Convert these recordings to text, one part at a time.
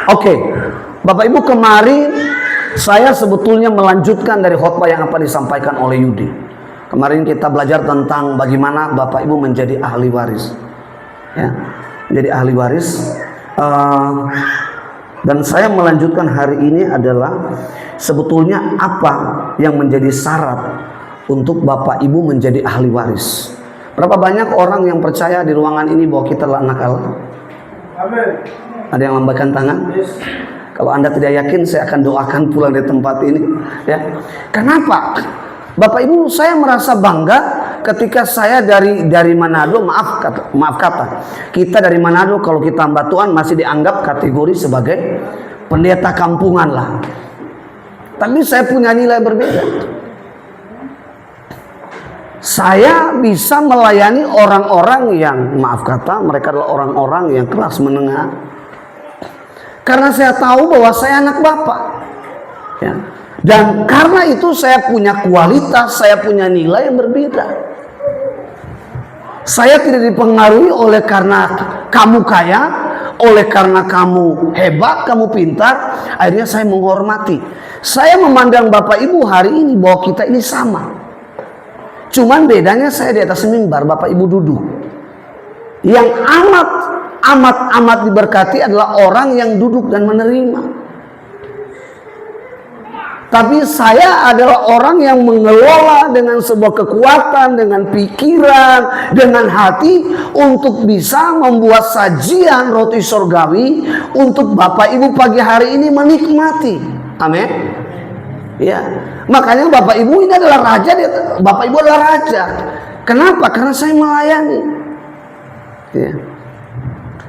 Oke, Bapak Ibu, kemarin saya sebetulnya melanjutkan dari khotbah yang apa disampaikan oleh Yudi. Kemarin kita belajar tentang bagaimana Bapak Ibu menjadi ahli waris, ya, menjadi ahli waris. Dan saya melanjutkan hari ini adalah sebetulnya apa yang menjadi syarat untuk Bapak Ibu menjadi ahli waris. Berapa banyak orang yang percaya di ruangan ini bahwa kita adalah anak Allah? Amin. Ada yang lambaikan tangan? Yes. Kalau Anda tidak yakin, saya akan doakan pulang dari tempat ini, ya. Kenapa? Bapak Ibu, saya merasa bangga ketika saya dari Manado, maaf kata, kita dari Manado kalau kita hamba Tuhan masih dianggap kategori sebagai pendeta kampungan lah. Tapi saya punya nilai berbeda. Saya bisa melayani orang-orang yang, maaf kata, mereka adalah orang-orang yang kelas menengah. Karena saya tahu bahwa saya anak Bapak, ya. Dan karena itu saya punya kualitas, saya punya nilai yang berbeda. Saya tidak dipengaruhi oleh karena kamu kaya, oleh karena kamu hebat, kamu pintar. Akhirnya saya menghormati. Saya memandang Bapak Ibu hari ini bahwa kita ini sama. Cuman bedanya saya di atas mimbar, Bapak Ibu duduk. Yang amat diberkati adalah orang yang duduk dan menerima. Tapi saya adalah orang yang mengelola dengan sebuah kekuatan, dengan pikiran, dengan hati untuk bisa membuat sajian roti surgawi untuk Bapak Ibu pagi hari ini menikmati. Amin. Ya, makanya Bapak Ibu ini adalah raja, Bapak Ibu adalah raja. Kenapa? Karena saya melayani. Ya.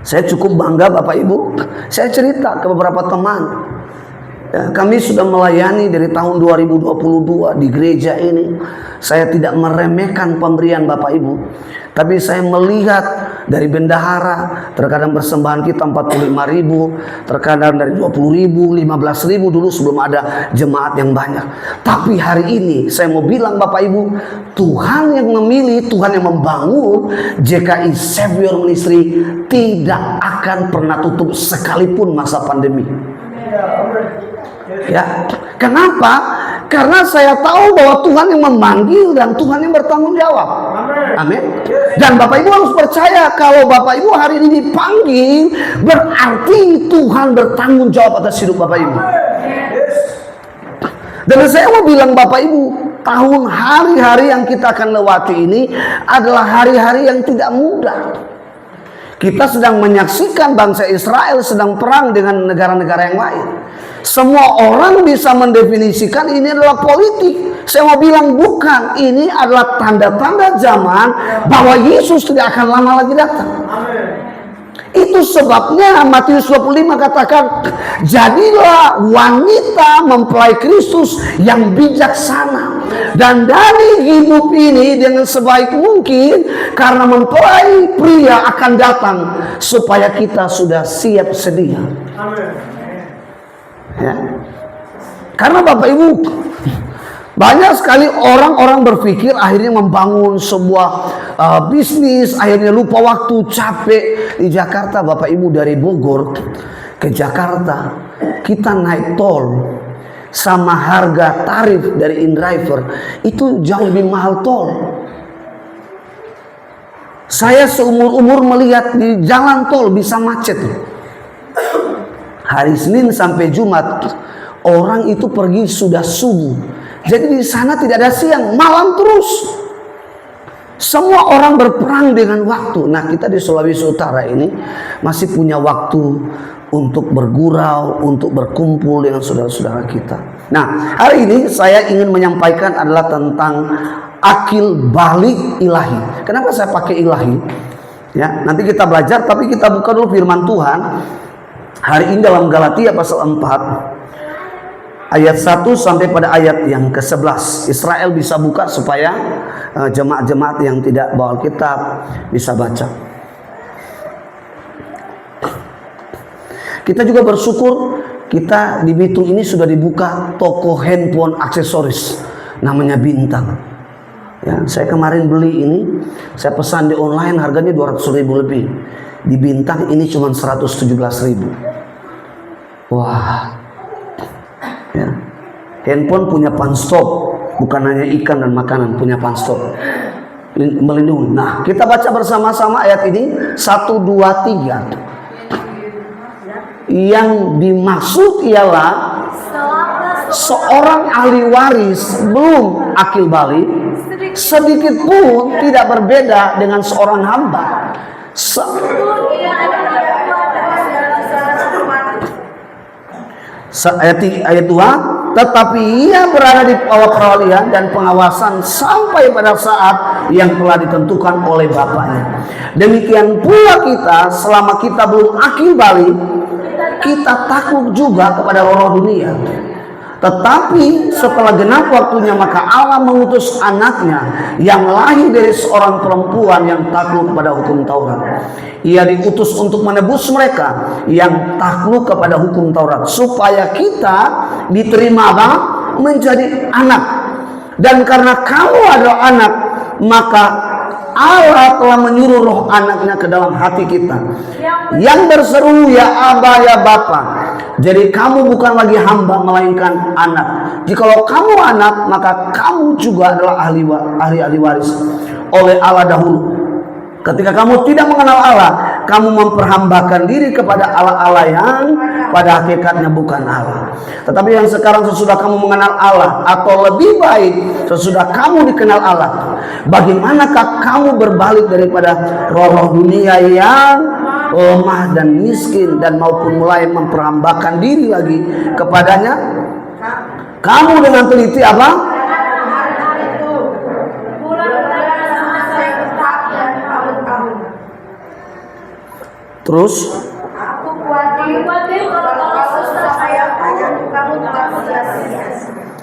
Saya cukup bangga Bapak Ibu. Saya cerita ke beberapa teman. Ya, kami sudah melayani dari tahun 2022 di gereja ini. Saya tidak meremehkan pemberian Bapak Ibu, tapi saya melihat dari bendahara, terkadang persembahan kita 45.000, terkadang dari 20.000, 15.000 dulu sebelum ada jemaat yang banyak. Tapi hari ini saya mau bilang Bapak Ibu, Tuhan yang memilih, Tuhan yang membangun JKI Savior Ministry tidak akan pernah tutup sekalipun masa pandemi. Ya, kenapa? Karena saya tahu bahwa Tuhan yang memanggil dan Tuhan yang bertanggung jawab. Amin. Dan Bapak Ibu harus percaya kalau Bapak Ibu hari ini dipanggil, berarti Tuhan bertanggung jawab atas hidup Bapak Ibu. Dan saya mau bilang Bapak Ibu, tahun hari-hari yang kita akan lewati ini adalah hari-hari yang tidak mudah. Kita sedang menyaksikan bangsa Israel sedang perang dengan negara-negara yang lain. Semua orang bisa mendefinisikan ini adalah politik. Saya mau bilang bukan, ini adalah tanda-tanda zaman bahwa Yesus tidak akan lama lagi datang. Itu sebabnya Matius 25 katakan, jadilah wanita mempelai Kristus yang bijaksana, dan dari hidup ini dengan sebaik mungkin, karena mempelai pria akan datang, supaya kita sudah siap sedia. Ya. Karena Bapak Ibu, banyak sekali orang-orang berpikir akhirnya membangun sebuah bisnis, akhirnya lupa waktu, capek. Di Jakarta Bapak Ibu, dari Bogor ke Jakarta kita naik tol, sama harga tarif dari InDriver itu jauh lebih mahal tol. Saya seumur-umur melihat di jalan tol bisa macet. Hari Senin sampai Jumat orang itu pergi sudah subuh. Jadi di sana tidak ada siang, malam terus. Semua orang berperang dengan waktu. Nah, kita di Sulawesi Utara ini masih punya waktu untuk bergurau, untuk berkumpul dengan saudara-saudara kita. Nah, hari ini saya ingin menyampaikan adalah tentang akil balik ilahi. Kenapa saya pakai ilahi? Ya, nanti kita belajar, tapi kita buka dulu firman Tuhan. Hari ini dalam Galatia pasal 4 ayat 1 sampai pada ayat yang ke-11. Israel bisa buka supaya jemaat-jemaat yang tidak bawa Alkitab bisa baca. Kita juga bersyukur kita di Bitung ini sudah dibuka toko handphone aksesoris namanya Bintang. Ya, saya kemarin beli ini, saya pesan di online harganya 200.000 lebih. Di Bintang ini cuma 117.000. Wah, ya. Handphone punya panstop, bukan hanya ikan dan makanan, punya panstop melindungi. Nah, kita baca bersama-sama ayat ini 1, 2, 3. Yang dimaksud ialah seorang ahli waris belum akil balik, sedikit pun tidak berbeda dengan seorang hamba. Ayat 2, tetapi ia berada di bawah perwalian dan pengawasan sampai pada saat yang telah ditentukan oleh Bapaknya. Demikian pula kita, selama kita belum akil balik, kita takluk juga kepada roh dunia. Tetapi setelah genap waktunya, maka Allah mengutus anaknya yang lahir dari seorang perempuan yang takluk kepada hukum Taurat. Ia diutus untuk menebus mereka yang takluk kepada hukum Taurat, supaya kita diterima menjadi anak. Dan karena kamu adalah anak, maka Allah telah menyuruh roh anaknya ke dalam hati kita, yang berseru, ya Aba, ya Bapa. Jadi kamu bukan lagi hamba, melainkan anak. Jikalau kamu anak, maka kamu juga adalah ahli waris oleh Allah dahulu. Ketika kamu tidak mengenal Allah, kamu memperhambakan diri kepada Allah-Allah yang pada hakikatnya bukan Allah. Tetapi yang sekarang sesudah kamu mengenal Allah, atau lebih baik sesudah kamu dikenal Allah, bagaimanakah kamu berbalik daripada roh-roh dunia yang lemah dan miskin, dan maupun mulai memperhambakan diri lagi kepadanya? Kamu dengan teliti apa? Terus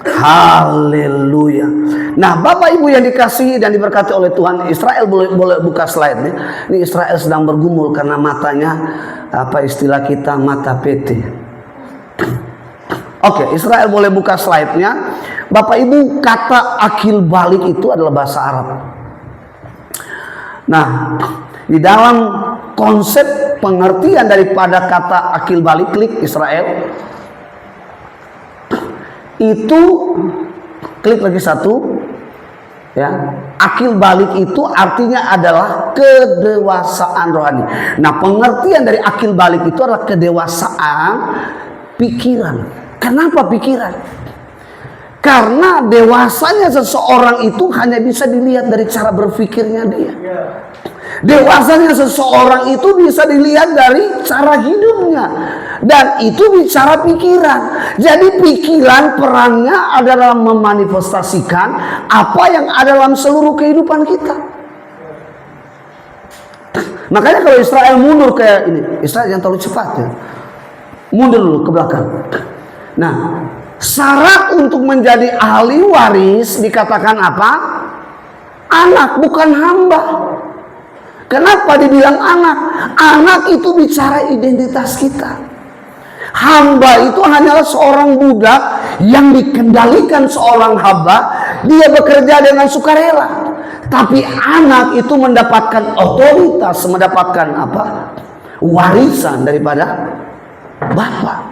haleluya. Nah, Bapak Ibu yang dikasihi dan diberkati oleh Tuhan, Israel boleh buka slide nih. Ini Israel sedang bergumul karena matanya, apa istilah kita, mata PT. Oke, Israel boleh buka slide-nya. Bapak Ibu, kata akil balik itu adalah bahasa Arab. Nah, di dalam konsep pengertian daripada kata akil balik, klik Israel, itu klik lagi satu, ya. Akil balik itu artinya adalah kedewasaan rohani. Nah, pengertian dari akil balik itu adalah kedewasaan pikiran. Kenapa pikiran? Karena dewasanya seseorang itu hanya bisa dilihat dari cara berpikirnya dia. Dewasanya seseorang itu bisa dilihat dari cara hidupnya, dan itu bicara pikiran. Jadi pikiran perannya adalah memanifestasikan apa yang ada dalam seluruh kehidupan kita. Makanya kalau Israel mundur kayak ini, Israel yang terlalu cepat ya, mundur dulu ke belakang. Nah, syarat untuk menjadi ahli waris dikatakan apa? Anak, bukan hamba. Kenapa dibilang anak? Anak itu bicara identitas kita. Hamba itu hanyalah seorang budak yang dikendalikan seorang hamba. Dia bekerja dengan sukarela. Tapi anak itu mendapatkan otoritas, mendapatkan apa? Warisan daripada Bapa.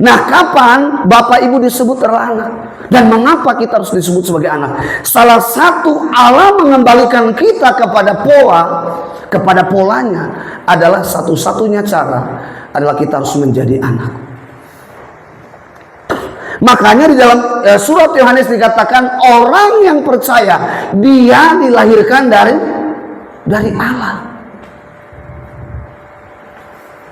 Nah, kapan Bapak Ibu disebut adalah anak? Dan mengapa kita harus disebut sebagai anak? Salah satu Allah mengembalikan kita kepada polanya adalah satu-satunya cara adalah kita harus menjadi anak. Makanya di dalam surat Yohanes dikatakan orang yang percaya dia dilahirkan dari Allah.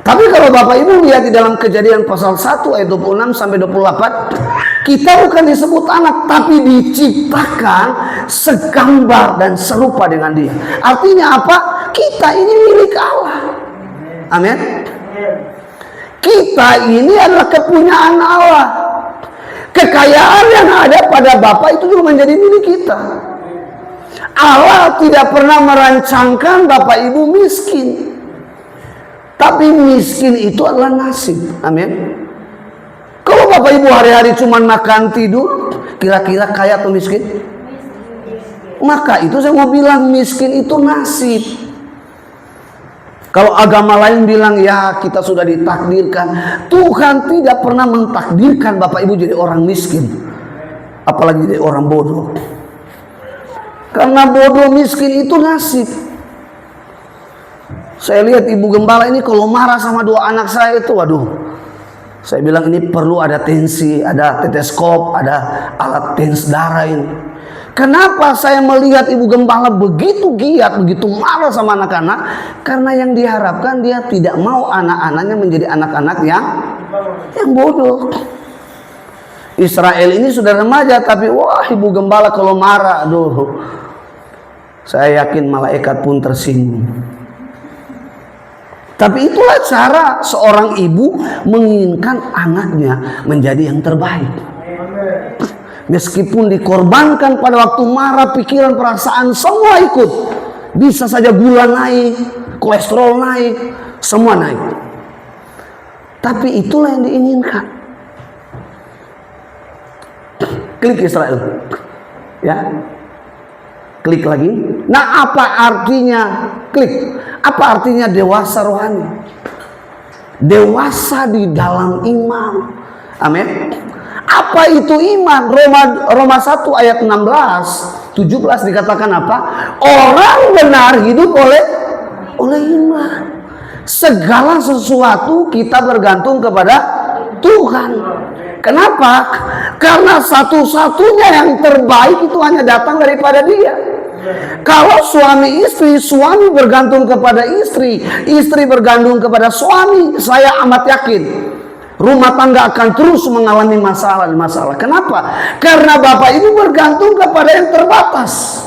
Tapi kalau Bapak Ibu lihat di dalam Kejadian pasal 1 ayat 26 sampai 28, kita bukan disebut anak, tapi diciptakan segambar dan serupa dengan Dia. Artinya apa? Kita ini milik Allah. Amin. Kita ini adalah kepunyaan Allah. Kekayaan yang ada pada Bapa itu juga menjadi milik kita. Allah tidak pernah merancangkan Bapak Ibu miskin. Tapi miskin itu adalah nasib. Amin. Kalau Bapak Ibu hari-hari cuma makan tidur, kira-kira kaya atau miskin? Maka itu saya mau bilang miskin itu nasib. Kalau agama lain bilang ya kita sudah ditakdirkan, Tuhan tidak pernah mentakdirkan Bapak Ibu jadi orang miskin, apalagi jadi orang bodoh. Karena bodoh miskin itu nasib. Saya lihat ibu gembala ini kalau marah sama dua anak saya itu, waduh, saya bilang ini perlu ada tensi, ada stetoskop, ada alat tens darah ini. Kenapa saya melihat ibu gembala begitu giat, begitu marah sama anak-anak? Karena yang diharapkan dia tidak mau anak-anaknya menjadi anak-anak yang bodoh. Israel ini sudah remaja, tapi wah ibu gembala kalau marah, aduh, saya yakin malaikat pun tersinggung. Tapi itulah cara seorang ibu menginginkan anaknya menjadi yang terbaik. Meskipun dikorbankan pada waktu marah, pikiran, perasaan semua ikut. Bisa saja gula naik, kolesterol naik, semua naik. Tapi itulah yang diinginkan. Klik Israel. Ya. Klik lagi. Nah, apa artinya klik? Apa artinya dewasa rohani? Dewasa di dalam iman. Amin. Apa itu iman? Roma 1 ayat 16, 17 dikatakan apa? Orang benar hidup oleh iman. Segala sesuatu kita bergantung kepada Tuhan. Kenapa? Karena satu-satunya yang terbaik itu hanya datang daripada Dia. Kalau suami istri, suami bergantung kepada istri, istri bergantung kepada suami, saya amat yakin rumah tangga akan terus mengalami masalah. Kenapa? Karena Bapak Ibu bergantung kepada yang terbatas.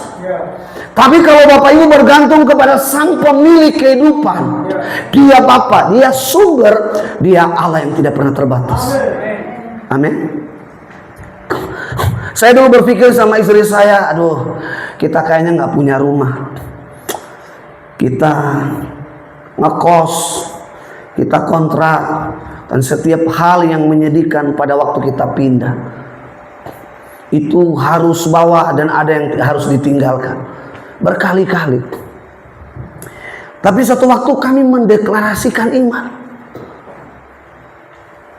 Tapi kalau Bapak Ibu bergantung kepada Sang Pemilik kehidupan, Dia Bapa, Dia sumber, Dia Allah yang tidak pernah terbatas. Amin. Saya dulu berpikir sama istri saya, aduh, kita kayaknya nggak punya rumah. Kita ngekos, kita kontrak, dan setiap hal yang menyedihkan pada waktu kita pindah itu harus bawa dan ada yang harus ditinggalkan berkali-kali. Tapi satu waktu kami mendeklarasikan iman.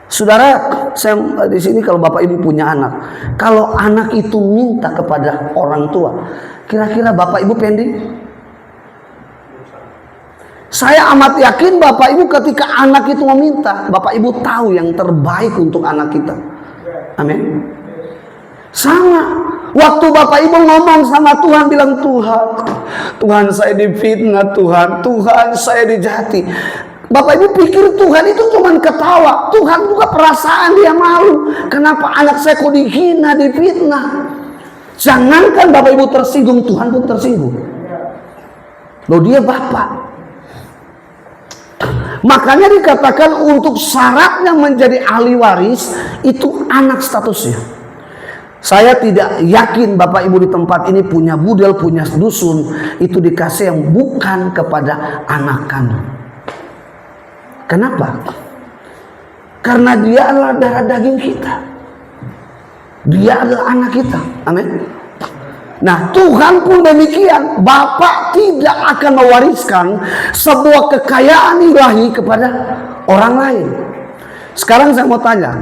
Saudara, saya di sini kalau Bapak Ibu punya anak, kalau anak itu minta kepada orang tua, kira-kira Bapak Ibu pending? Saya amat yakin Bapak Ibu ketika anak itu meminta, Bapak Ibu tahu yang terbaik untuk anak kita. Amin. Sama. Waktu Bapak Ibu ngomong sama Tuhan, bilang Tuhan saya difitnah, Tuhan saya dijahati. Bapak Ibu pikir Tuhan itu cuma ketawa. Tuhan juga perasaan Dia malu. Kenapa anak saya kok dihina, difitnah? Jangankan Bapak Ibu tersinggung, Tuhan pun tersinggung. Loh, Dia Bapak. Makanya dikatakan untuk syaratnya menjadi ahli waris itu anak statusnya. Saya tidak yakin Bapak Ibu di tempat ini punya budel, punya dusun, itu dikasih yang bukan kepada anak kandung. Kenapa? Karena dia adalah darah daging kita. Dia adalah anak kita. Amin. Nah, Tuhan pun demikian. Bapak tidak akan mewariskan sebuah kekayaan ilahi kepada orang lain. Sekarang saya mau tanya,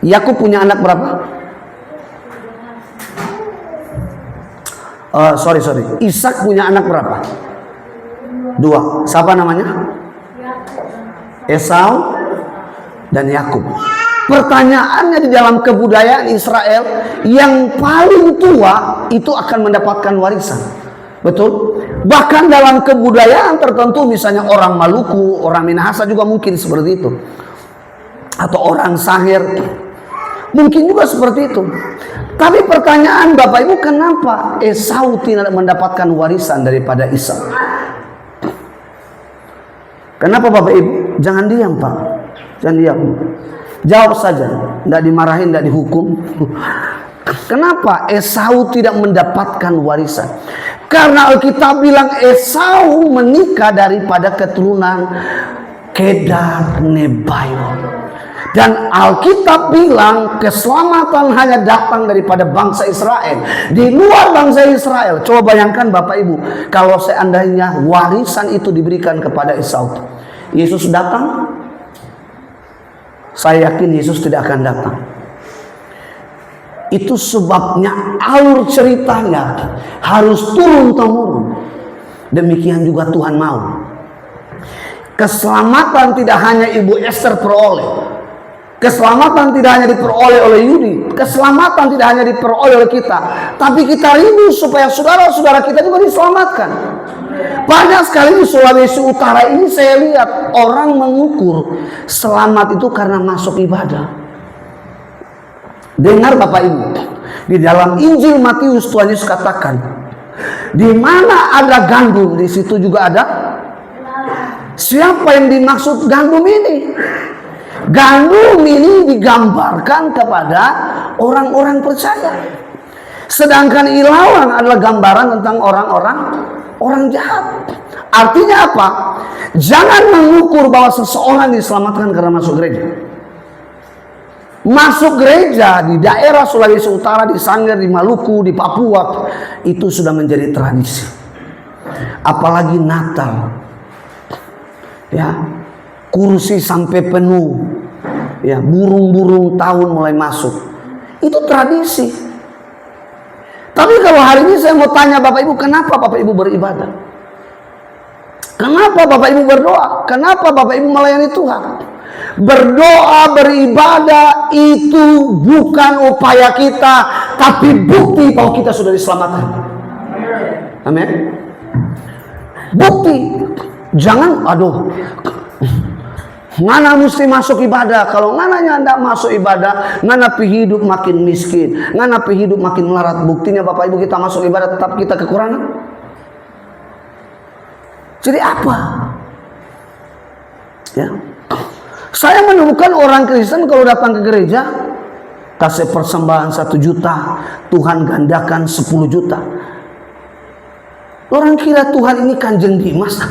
Yakub punya anak berapa? Sorry. Ishak punya anak berapa? 2. Siapa namanya? Esau dan Yakub. Pertanyaannya di dalam kebudayaan Israel, yang paling tua itu akan mendapatkan warisan. Betul? Bahkan dalam kebudayaan tertentu, misalnya orang Maluku, orang Minahasa juga mungkin seperti itu. Atau orang Sahir, mungkin juga seperti itu. Tapi pertanyaan Bapak Ibu, kenapa Esau tidak mendapatkan warisan daripada Ishak? Kenapa Bapak Ibu? Jangan diam Pak. Jangan diam. Jawab saja. Tidak dimarahin, tidak dihukum. Kenapa Esau tidak mendapatkan warisan? Karena Alkitab bilang Esau menikah daripada keturunan Kedar Nebayon. Dan Alkitab bilang keselamatan hanya datang daripada bangsa Israel. Di luar bangsa Israel, coba bayangkan Bapak Ibu, kalau seandainya warisan itu diberikan kepada Esau, Yesus datang? Saya yakin Yesus tidak akan datang. Itu sebabnya alur ceritanya harus turun-temurun. Demikian juga Tuhan mau. Keselamatan tidak hanya Ibu Esther peroleh. Keselamatan tidak hanya diperoleh oleh Yudi. Keselamatan tidak hanya diperoleh oleh kita. Tapi kita rindu supaya saudara-saudara kita juga diselamatkan. Banyak sekali di Sulawesi Utara ini saya lihat orang mengukur selamat itu karena masuk ibadah. Dengar Bapak Ibu, di dalam Injil Matius Tuhan Yesus katakan, di mana ada gandum, di situ juga ada. Siapa yang dimaksud gandum ini? Gandum ini digambarkan kepada orang-orang percaya. Sedangkan ilawan adalah gambaran tentang orang jahat. Artinya apa? Jangan mengukur bahwa seseorang diselamatkan karena masuk gereja. Masuk gereja di daerah Sulawesi Utara, di Sangir, di Maluku, di Papua, itu sudah menjadi tradisi. Apalagi Natal, ya, kursi sampai penuh, ya, burung-burung tahun mulai masuk, itu tradisi. Tapi kalau hari ini saya mau tanya Bapak Ibu, kenapa Bapak Ibu beribadah? Kenapa Bapak Ibu berdoa? Kenapa Bapak Ibu melayani Tuhan? Berdoa, beribadah itu bukan upaya kita, tapi bukti bahwa kita sudah diselamatkan. Amin. Bukti. Jangan, ngana mesti masuk ibadah. Kalau ngananya tidak masuk ibadah, ngana pi hidup makin miskin, ngana pi hidup makin melarat. Buktinya Bapak Ibu kita masuk ibadah tetap kita kekurangan. Jadi apa? Ya. Saya menemukan orang Kristen kalau datang ke gereja, kasih persembahan 1 juta, Tuhan gandakan 10 juta. Orang kira Tuhan ini Kanjeng Dimas.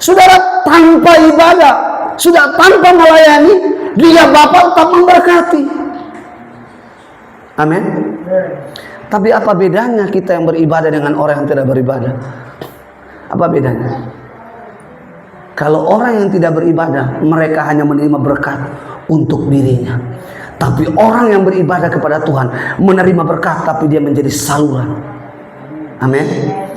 Saudara, tanpa ibadah, sudah tanpa melayani, dia Bapa tetap memberkati. Amin. Tapi apa bedanya kita yang beribadah dengan orang yang tidak beribadah? Apa bedanya? Kalau orang yang tidak beribadah, mereka hanya menerima berkat untuk dirinya. Tapi orang yang beribadah kepada Tuhan, menerima berkat tapi dia menjadi saluran. Amin.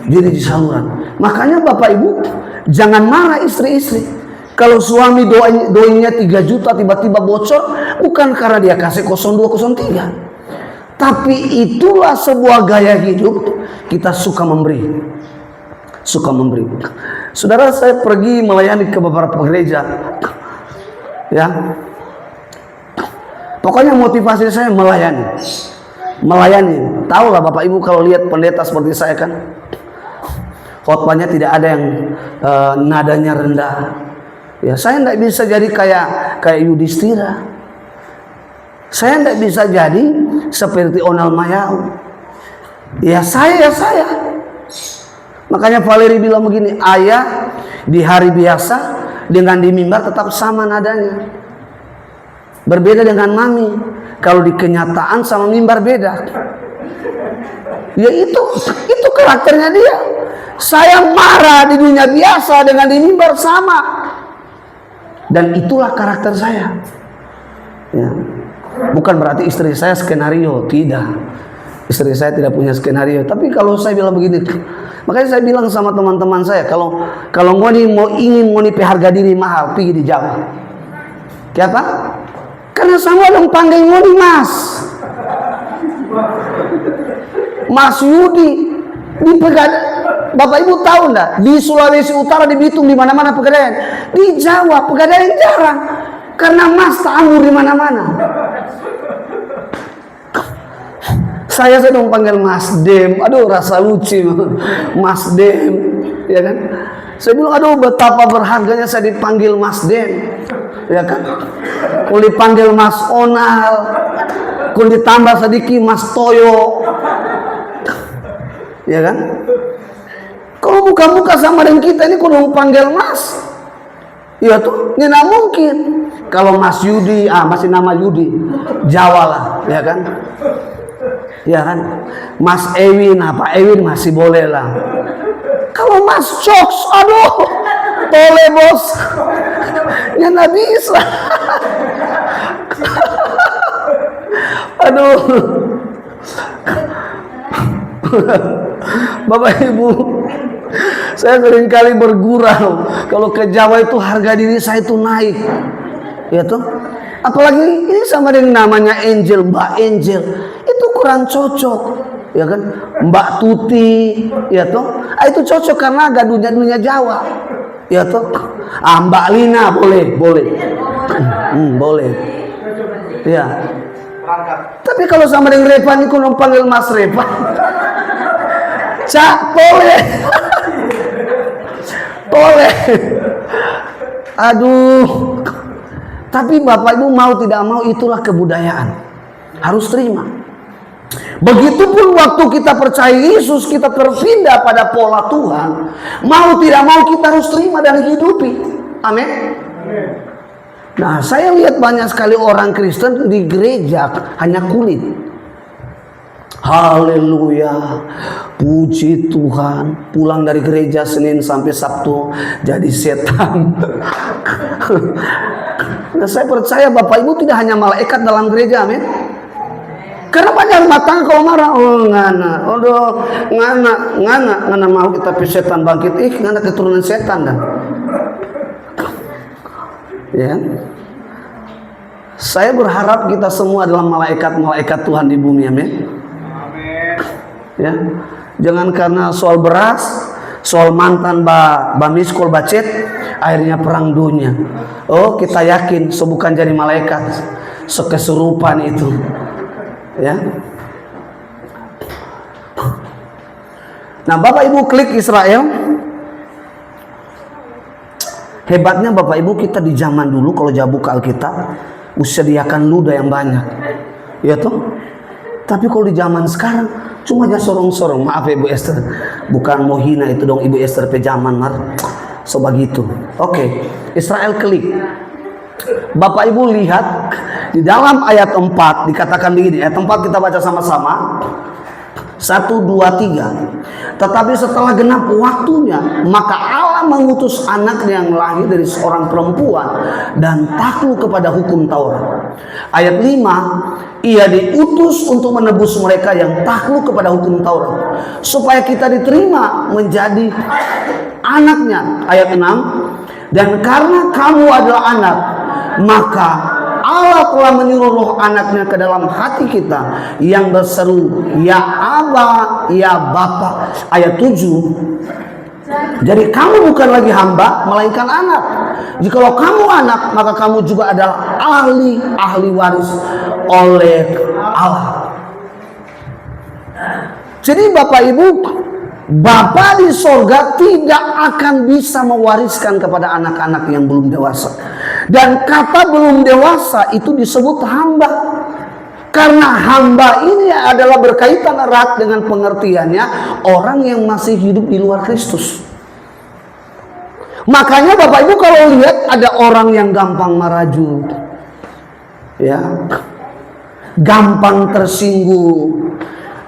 Jadi saluran. Makanya Bapak Ibu, jangan marah istri-istri. Kalau suami doanya 3 juta tiba-tiba bocor, bukan karena dia kasih 0203. Tapi itulah sebuah gaya hidup, kita suka memberi. Suka memberi. Saudara, saya pergi melayani ke beberapa gereja. Ya. Pokoknya motivasi saya melayani. Melayani. Tahulah Bapak Ibu kalau lihat pendeta seperti saya kan, khotbahnya tidak ada yang nadanya rendah. Ya, saya tidak bisa jadi kayak Yudhistira. Saya tidak bisa jadi seperti Onal Mayau. Ya saya. Makanya Valeri bilang begini, ayah di hari biasa dengan di mimbar tetap sama nadanya. Berbeda dengan mami. Kalau di kenyataan sama mimbar beda. Ya itu karakternya dia. Saya marah di dunia biasa dengan di mimbar sama. Dan itulah karakter saya. Ya. Bukan berarti istri saya skenario, tidak. Istri saya tidak punya skenario. Tapi kalau saya bilang begini, makanya saya bilang sama teman-teman saya, kalau ngoni ingin harga diri mahal, pergi di Jawa. Kenapa? Karena semua dong panggil ngoni Mas. Mas Yudi di Bapak Ibu tahu enggak? Di Sulawesi Utara, di Bitung, di mana-mana pegadaian. Di Jawa pegadaian jarang. Karena Mas tamu di mana-mana. Saya sedang panggil Mas Dem. Aduh, rasa lucu. Mas Dem, ya kan? Saya bilang, aduh, betapa berharganya saya dipanggil Mas Dem. Ya kan? Kalau dipanggil Mas Onal, kalau ditambah sedikit Mas Toyo. Ya kan? Kalau buka-buka sama dengan kita ini kalau panggil Mas. Ya tuh, nggak mungkin. Kalau Mas Yudi, masih nama Yudi, Jawa lah, ya kan? Ya kan? Mas Ewin, Pak Ewin masih boleh lah. Kalau Mas Jokes, aduh, tole bos, ya nggak bisa. Aduh, Bapak Ibu, saya seringkali bergurau kalau ke Jawa itu harga diri saya itu naik, ya toh. Apalagi ini sama dengan namanya Angel, Mbak Angel, itu kurang cocok, ya kan? Mbak Tuti, ya toh. Itu cocok karena agak dunia Jawa, ya toh. Mbak Lina boleh, boleh, ya. Tapi kalau sama dengan Revan, aku panggil Mas Revan, Cak, boleh. Boleh. Aduh. Tapi Bapak Ibu mau tidak mau itulah kebudayaan. Harus terima. Begitupun waktu kita percaya Yesus, kita terpindah pada pola Tuhan. Mau tidak mau kita harus terima dan hidupi. Amin. Nah, saya lihat banyak sekali orang Kristen di gereja hanya kulit. Haleluya, puji Tuhan. Pulang dari gereja Senin sampai Sabtu jadi setan. Nah, saya percaya Bapak Ibu tidak hanya malaikat dalam gereja, amin. Karena banyak matang kalau marah, ngana mau kita setan bangkit, ngana keturunan setan dan. Ya. Saya berharap kita semua adalah malaikat Tuhan di bumi, amin. Ya, jangan karena soal beras, soal mantan bamiskol bacet, akhirnya perang dunia. Oh, kita yakin bukan jadi malaikat, sekesurupan itu. Ya. Nah, Bapak Ibu klik Israel. Hebatnya Bapak Ibu, kita di zaman dulu kalau jauh buka Alkitab, sediakan ludah yang banyak. Ya toh? Tapi kalau di zaman sekarang cuma aja sorong-sorong. Maaf Ibu Esther, bukan mau hina itu dong Ibu Esther pejaman mar. So begitu. Oke, Israel klik. Bapak Ibu lihat di dalam ayat 4 dikatakan begini. Ayat 4 kita baca sama-sama. 1, 2, 3. Tetapi setelah genap waktunya, maka Allah mengutus anaknya yang lahir dari seorang perempuan dan takluk kepada hukum Taurat. Ayat 5, ia diutus untuk menebus mereka yang takluk kepada hukum Taurat, supaya kita diterima menjadi anaknya. Ayat 6, dan karena kamu adalah anak, maka Allah telah menyuruh roh anaknya ke dalam hati kita yang berseru, ya Aba, ya Bapa. Ayat 7, jadi kamu bukan lagi hamba, melainkan anak. Jikalau kamu anak, maka kamu juga adalah ahli waris oleh Allah. Jadi Bapak Ibu, Bapa di sorga tidak akan bisa mewariskan kepada anak-anak yang belum dewasa. Dan kata belum dewasa itu disebut hamba. Karena hamba ini adalah berkaitan erat dengan pengertiannya orang yang masih hidup di luar Kristus. Makanya Bapak Ibu kalau lihat ada orang yang gampang merajuk, ya, gampang tersinggung,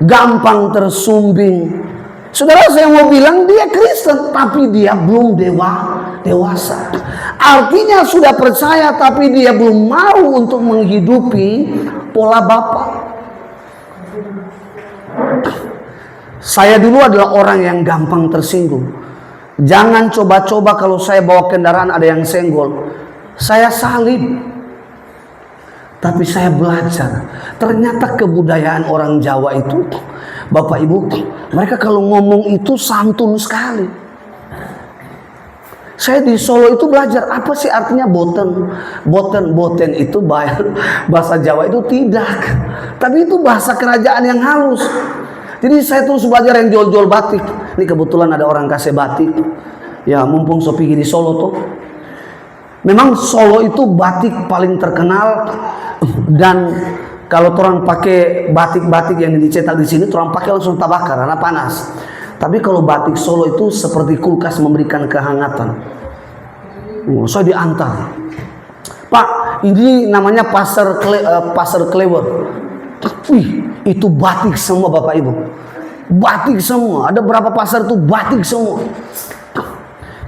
gampang tersumbing. Saudara, saya mau bilang dia Kristen tapi dia belum dewasa. Artinya sudah percaya tapi dia belum mau untuk menghidupi pola Bapa. Saya dulu adalah orang yang gampang tersinggung. Jangan coba-coba kalau saya bawa kendaraan ada yang senggol, saya salib. Tapi saya belajar, ternyata kebudayaan orang Jawa itu, Bapak Ibu, mereka kalau ngomong itu santun sekali. Saya di Solo itu belajar apa sih artinya boten. Boten itu bahasa Jawa itu tidak, tapi itu bahasa kerajaan yang halus. Jadi saya terus belajar yang jual-jual batik. Ini kebetulan ada orang kasih batik. Ya mumpung Sopi di Solo tuh. Memang Solo itu batik paling terkenal. Dan kalau orang pakai batik-batik yang dicetak di sini, orang pakai langsung tabakar karena panas. Tapi kalau batik Solo itu seperti kulkas memberikan kehangatan. Saya diantar. Pak, ini namanya pasar Klewer. Wih, itu batik semua Bapak Ibu. Batik semua. Ada berapa pasar tuh batik semua.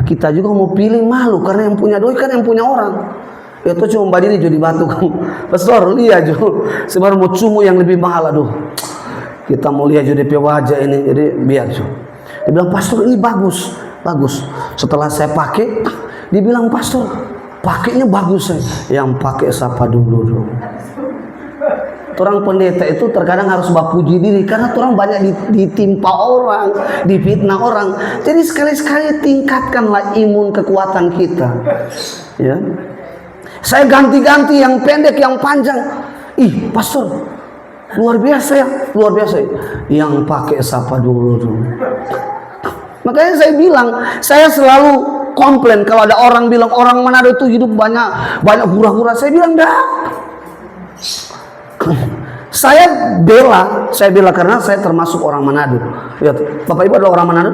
Kita juga mau pilih malu karena yang punya doi kan yang punya orang. Ya tuh cuma badini jadi batu kamu. Pastor, lihat jo. Sebenarnya mau cumu yang lebih mahal aduh. Kita mau lihat jo DP wajah ini, jadi biar jo. Dia bilang, pastor ini bagus, bagus. Setelah saya pakai, dia bilang, pastor, pakainya bagus saya. Yang pakai siapa dulu dong. Orang pendeta itu terkadang harus puji diri karena orang banyak ditimpa orang, difitnah orang. Jadi sekali-sekali tingkatkanlah imun kekuatan kita. Ya. Saya ganti-ganti yang pendek, yang panjang. Ih, pastor, luar biasa ya, luar biasa. Yang pakai siapa dulu dong. Makanya saya bilang, saya selalu komplain kalau ada orang bilang orang Manado itu hidup banyak hura-hura. Saya bilang dah. Saya bela karena saya termasuk orang Manado. Lihat, Bapak Ibu ada orang Manado?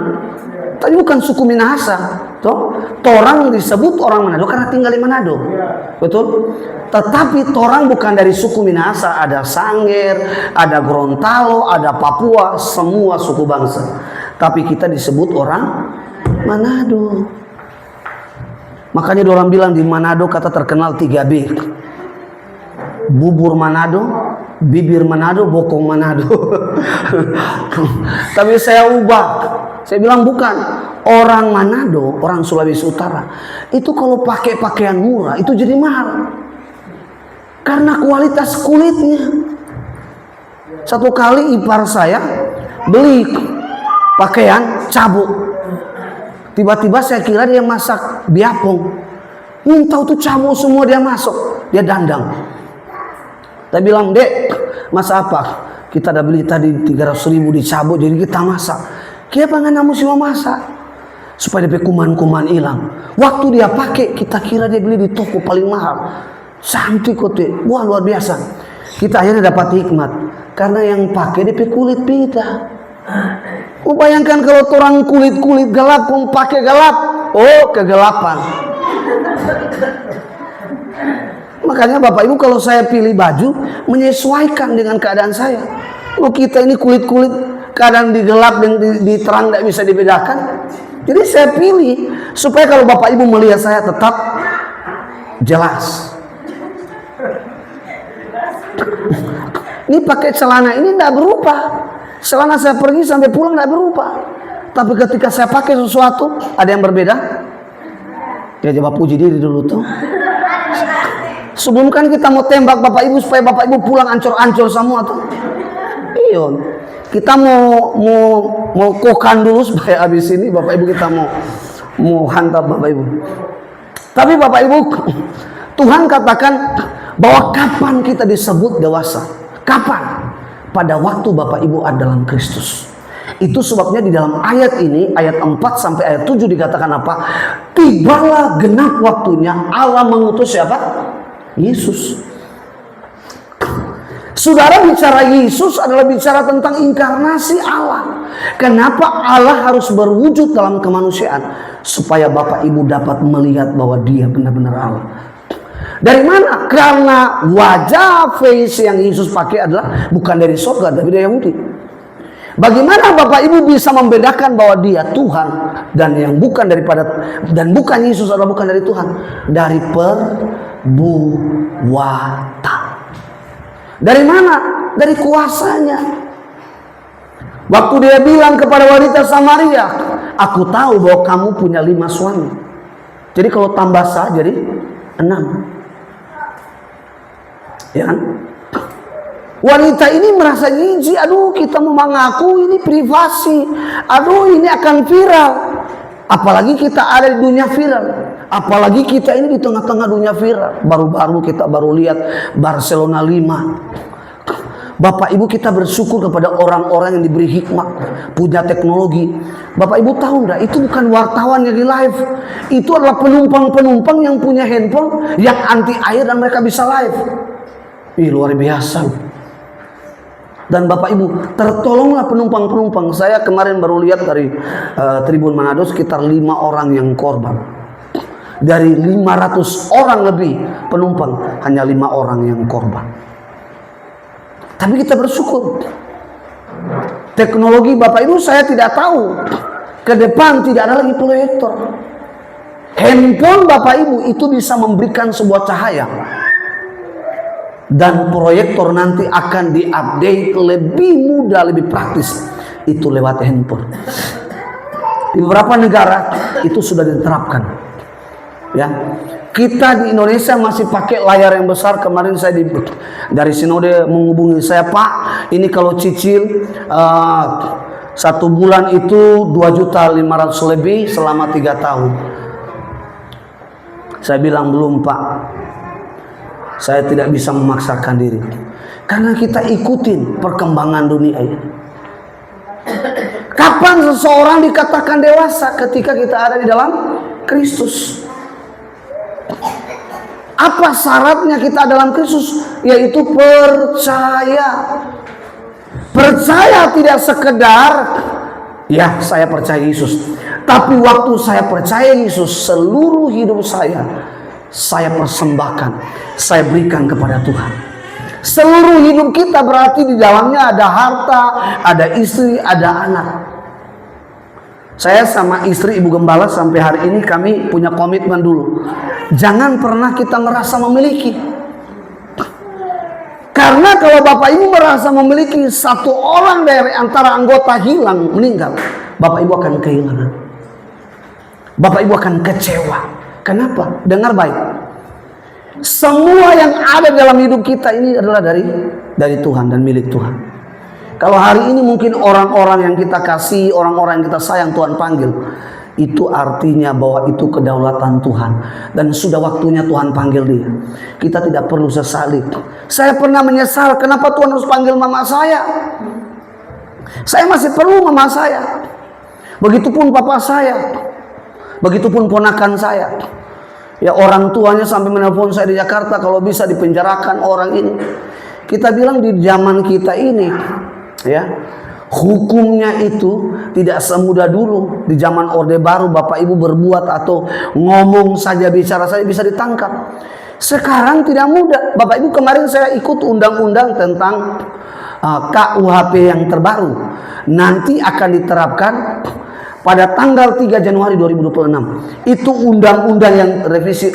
Tapi bukan suku Minahasa, toh. Torang disebut orang Manado karena tinggal di Manado, betul. Tetapi torang bukan dari suku Minahasa. Ada Sangir, ada Gorontalo, ada Papua, semua suku bangsa. Tapi kita disebut orang Manado. Makanya orang bilang di Manado kata terkenal 3B. Bubur Manado, bibir Manado, bokong Manado. Tapi saya ubah. Saya bilang bukan. Orang Manado, orang Sulawesi Utara, itu kalau pakai pakaian murah itu jadi mahal. Karena kualitas kulitnya. Satu kali ipar saya beli pakaian cabuk. Tiba-tiba saya kira dia masak biapong. Tahu tuh cabuk semua dia masuk, dia dandang. Saya bilang, dek, masa apa? Kita udah beli tadi 300.000 dicabut, jadi kita masak. Kenapa nggak namu semua masak? Supaya dia kuman-kuman hilang. Waktu dia pakai, kita kira dia beli di toko paling mahal. Cantik kok, wah luar biasa. Kita akhirnya dapat hikmat. Karena yang pakai dia kulit beda. Bayangkan kalau orang kulit gelap, pakai gelap. Oh, kegelapan. Makanya Bapak Ibu kalau saya pilih baju menyesuaikan dengan keadaan saya. Kalau kita ini kulit keadaan di gelap dan di terang tidak bisa dibedakan. Jadi saya pilih supaya kalau Bapak Ibu melihat saya tetap jelas. Ini pakai celana ini tidak berubah. Celana saya pergi sampai pulang tidak berubah. Tapi ketika saya pakai sesuatu ada yang berbeda. Ya coba puji diri dulu tuh. Sebelum kan kita mau tembak Bapak Ibu supaya Bapak Ibu pulang ancur-ancur semua tuh. Iya. Kita mau kokan dulu supaya habis ini Bapak Ibu kita mau hantam Bapak Ibu. Tapi Bapak Ibu, Tuhan katakan bahwa kapan kita disebut dewasa? Kapan? Pada waktu Bapak Ibu ada dalam Kristus. Itu sebabnya di dalam ayat ini, ayat 4 sampai ayat 7 dikatakan apa? Tibalah genap waktunya Allah mengutus siapa? Yesus. Saudara, bicara Yesus adalah bicara tentang inkarnasi Allah. Kenapa Allah harus berwujud dalam kemanusiaan? Supaya Bapak Ibu dapat melihat bahwa dia benar-benar Allah. Dari mana? Karena wajah face yang Yesus pakai adalah bukan dari surga, tapi dari Yahudi. Bagaimana Bapak Ibu bisa membedakan bahwa dia Tuhan dan yang bukan daripada dan bukan Yesus adalah bukan dari Tuhan? Dari perbuatan. Dari mana? Dari kuasanya. Waktu dia bilang kepada wanita Samaria, aku tahu bahwa kamu punya 5 suami. Jadi kalau tambah sah jadi 6. Ya kan? Wanita ini merasa jijik. Aduh, kita mau mengaku ini privasi. Aduh, ini akan viral. Apalagi kita ada di dunia viral. Apalagi kita ini di tengah-tengah dunia viral. Baru-baru kita baru lihat Barcelona 5. Bapak Ibu, kita bersyukur kepada orang-orang yang diberi hikmat, punya teknologi. Bapak Ibu tahu enggak, itu bukan wartawan yang di live. Itu adalah penumpang-penumpang yang punya handphone yang anti air dan mereka bisa live. Ih, luar biasa. Dan Bapak Ibu, tertolonglah penumpang-penumpang. Saya kemarin baru lihat dari Tribun Manado sekitar 5 orang yang korban. Dari 500 orang lebih penumpang, hanya 5 orang yang korban. Tapi kita bersyukur. Teknologi Bapak Ibu saya tidak tahu. Ke depan tidak ada lagi proyektor. Handphone Bapak Ibu itu bisa memberikan sebuah cahaya. Dan proyektor nanti akan diupdate lebih mudah, lebih praktis. Itu lewat handphone. Di beberapa negara itu sudah diterapkan. Ya, kita di Indonesia masih pakai layar yang besar. Kemarin saya dari Sinode menghubungi saya, Pak, ini kalau cicil 1 bulan itu 2.500.000 lebih selama 3 tahun. Saya bilang belum, Pak. Saya tidak bisa memaksakan diri. Karena kita ikutin perkembangan dunia ini. Kapan seseorang dikatakan dewasa? Ketika kita ada di dalam Kristus. Apa syaratnya kita dalam Kristus? Yaitu percaya. Percaya tidak sekedar, ya saya percaya Yesus. Tapi waktu saya percaya Yesus, seluruh hidup saya persembahkan, saya berikan kepada Tuhan. Seluruh hidup kita berarti di dalamnya ada harta, ada istri, ada anak. Saya sama istri Ibu Gembala sampai hari ini kami punya komitmen dulu. Jangan pernah kita merasa memiliki. Karena kalau Bapak Ibu merasa memiliki, 1 orang dari antara anggota hilang, meninggal, Bapak Ibu akan kehilangan. Bapak Ibu akan kecewa. Kenapa? Dengar baik. Semua yang ada dalam hidup kita ini adalah dari Tuhan dan milik Tuhan. Kalau hari ini mungkin orang-orang yang kita kasih, orang-orang yang kita sayang Tuhan panggil, itu artinya bahwa itu kedaulatan Tuhan. Dan sudah waktunya Tuhan panggil dia. Kita tidak perlu sesali. Saya pernah menyesal, kenapa Tuhan harus panggil mama saya? Saya masih perlu mama saya. Begitupun papa saya. Begitupun ponakan saya. Ya, orang tuanya sampai menelpon saya di Jakarta, kalau bisa dipenjarakan orang ini. Kita bilang di zaman kita ini, ya, hukumnya itu tidak semudah dulu. Di zaman Orde Baru Bapak Ibu berbuat atau ngomong saja, bicara saja bisa ditangkap. Sekarang tidak mudah. Bapak Ibu, kemarin saya ikut undang-undang tentang KUHP yang terbaru. Nanti akan diterapkan pada tanggal 3 Januari 2026. Itu undang-undang yang revisi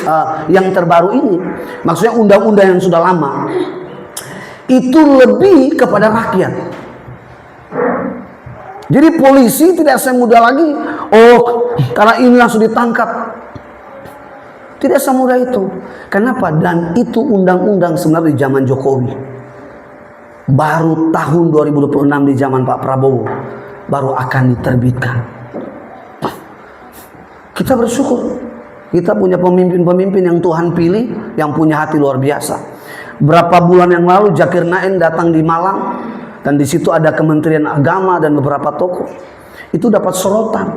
yang terbaru ini. Maksudnya undang-undang yang sudah lama. Itu lebih kepada rakyat. Jadi polisi tidak semudah lagi, oh karena ini langsung ditangkap. Tidak semudah itu. Kenapa? Dan itu undang-undang sebenarnya di zaman Jokowi. Baru tahun 2026 di zaman Pak Prabowo baru akan diterbitkan. Kita bersyukur. Kita punya pemimpin-pemimpin yang Tuhan pilih, yang punya hati luar biasa. Berapa bulan yang lalu Zakir Naik datang di Malang, dan di situ ada Kementerian Agama dan beberapa tokoh. Itu dapat sorotan.